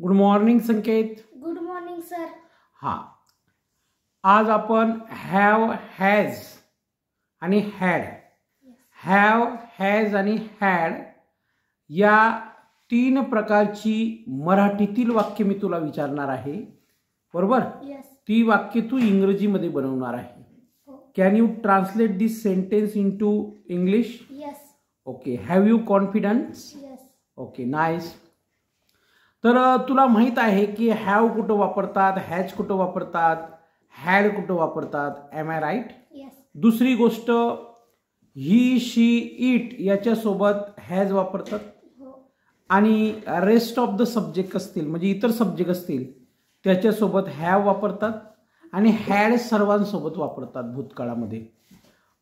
Good morning Sanket. Good morning sir. हा, आज आपण हॅव, हॅज आणि हॅड, हॅव, हॅज आणि हॅड या तीन प्रकारची मराठीतील वाक्य मी तुला विचारणार आहे, बरोबर? ती वाक्य तू इंग्रजीमध्ये बनवणार आहे. Can you translate this sentence into English? Yes. Okay. Have you confidence? Yes. Okay, nice. तर तुला माहित आहे की हॅव कुठं वापरतात, हॅज कुठं वापरतात, हॅड कुठं वापरतात. Am I right? यस. दुसरी गोष्ट, ही, शी, इट याच्यासोबत हॅज वापरतात आणि रेस्ट ऑफ द सब्जेक्ट असतील म्हणजे इतर सब्जेक्ट असतील त्याच्यासोबत हॅव वापरतात आणि हॅड सर्वांसोबत वापरतात भूतकाळामध्ये.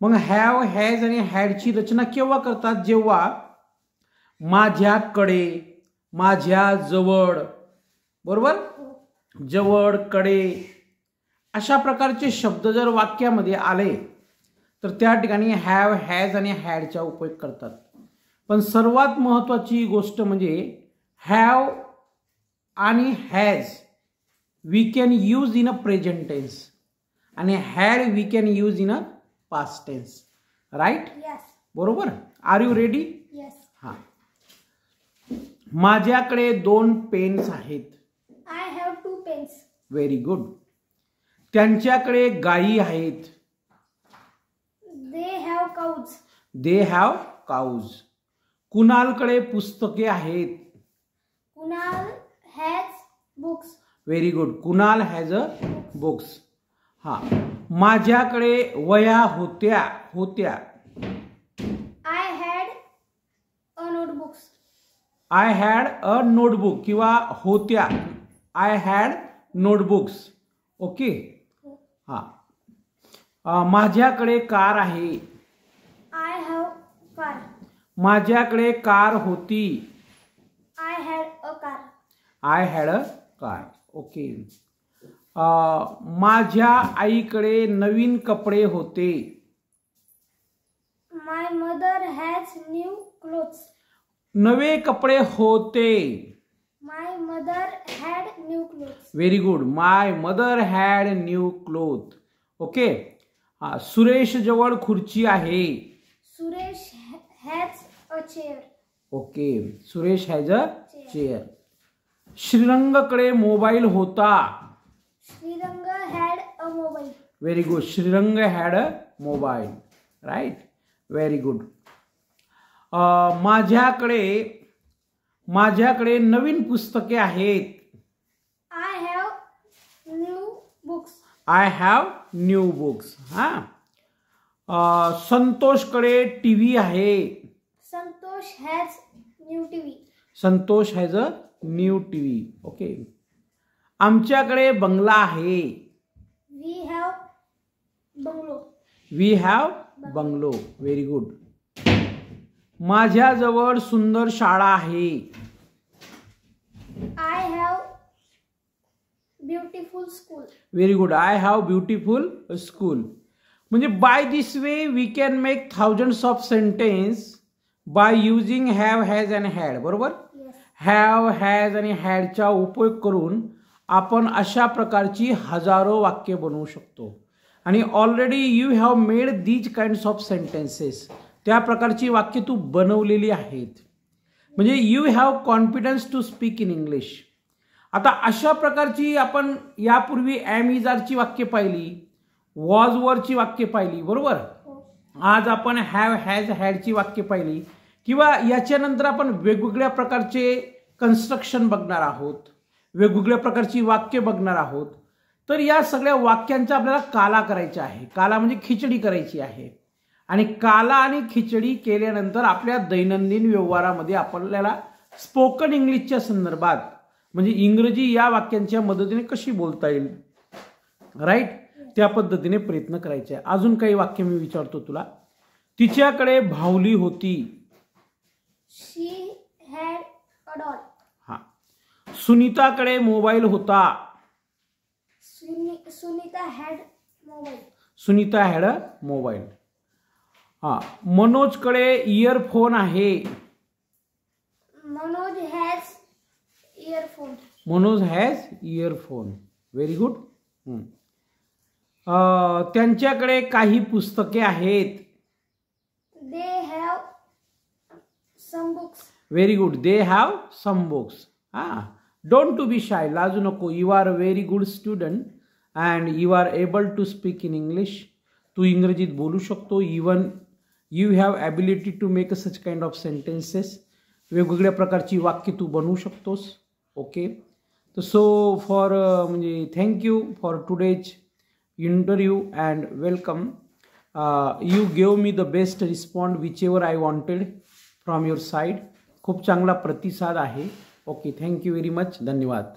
मग हॅव, हॅज आणि हॅडची रचना केव्हा करतात? जेव्हा माझ्याकडे, माझ्या जवळ, बरोबर, जवळ, कडे अशा प्रकारचे शब्द जर वाक्यामध्ये आले तर त्या ठिकाणी हॅव, हॅज आणि हॅडचा उपयोग करतात. पण सर्वात महत्त्वाची गोष्ट म्हणजे हॅव आणि has we can use in a present tense आणि had we can use in a past tense. Right? Yes. बरोबर. Are you ready? यस. हा. माझ्याकडे 2 पेन्स आहेत. I have 2 pens. Very good. त्यांच्याकडे गायी आहेत. They have cows. They have cows. कुणालकडे पुस्तके आहेत. Kunal has books. Very good. Kunal has a books. हा. माझ्याकडे वह्या होत्या. होत्या. I had a notebooks. I had a notebook किंवा होत्या. I had notebooks. ओके. हा. माझ्याकडे कार आहे. I have car. माझ्याकडे कार होती. I had a car. I had a car. Okay. माझ्या आईकडे नवीन कपडे होते. My mother has new clothes. नवे कपडे होते. My mother had new clothes. Very good. My mother had new cloth. Okay. हा. सुरेश जवळ खुर्ची आहे. Suresh has a chair. Okay. Suresh has a chair. श्रीरंगकडे मोबाईल होता. Shrirang had a mobile. Very good. Shrirang had a mobile. Right. Very good. माझ्याकडे नवीन पुस्तके आहेत. I have new books. I have new books. हा. संतोषकडे टीव्ही आहे. Santosh has new TV. Santosh has a new TV. Okay. आमच्याकडे बंगला आहे. We have bungalow. We have bungalow. Very good. माझ्याजवळ सुंदर शाळा आहे. I have beautiful school. Very good. I have beautiful school. म्हणजे by this way we can make thousands of sentence by using have, has and had. बरोबर. Have, has आणि हॅडचा उपयोग करून आपण अशा प्रकारची हजारो वाक्य बनवू शकतो आणि already you have made these kinds of sentences. त्या प्रकारची वाक्य तू बनवलेली आहेत. म्हणजे you have confidence to speak in English. आता अशा प्रकारची आपण यापूर्वी ॲम इज आरची वाक्य पाहिली, वॉज वरची वाक्य पाहिली, बरोबर. आज आपण हॅव, हॅज, हॅडची वाक्य पाहिली किंवा याच्यानंतर आपण वेगवेगळ्या प्रकारचे कन्स्ट्रक्शन बघणार आहोत, वेगवेगळ्या प्रकारची वाक्य बघणार आहोत. तर या सगळ्या वाक्यांचा आपल्याला काला करायचा आहे. काला म्हणजे खिचडी करायची आहे आणि काला आणि खिचडी केल्यानंतर आपल्या दैनंदिन व्यवहारामध्ये आपल्याला स्पोकन इंग्लिशच्या संदर्भात म्हणजे इंग्रजी या वाक्यांच्या मदतीने कशी बोलता येईल, राईट, त्या पद्धतीने प्रयत्न करायचे आहे. अजून काही वाक्य मी विचारतो तुला. तिच्याकडे भावली होती. She had a doll. हा. सुनीताकडे मोबाईल होता. Sunita had mobile. Sunita had a mobile. हा. मनोजकडे इयरफोन आहे. Manoj has earphone. Manoj has earphone. Very good. त्यांच्याकडे काही पुस्तके आहेत. They have some books. Very good. They have some books. Don't to be shy. लाजू नको. You are a very good student and you are able to speak in English. तू इंग्रजीत बोलू शकतो. Even you have ability to make such kind of sentences. वेगवेगळ्या प्रकारची वाक्य तू बनवू शकतोस. ओके. तर सो फॉर म्हणजे thank you for today's interview and welcome. You gave me the best respond which ever I wanted from your side. खूप चांगला प्रतिसाद आहे. ओके. Thank you very much. धन्यवाद.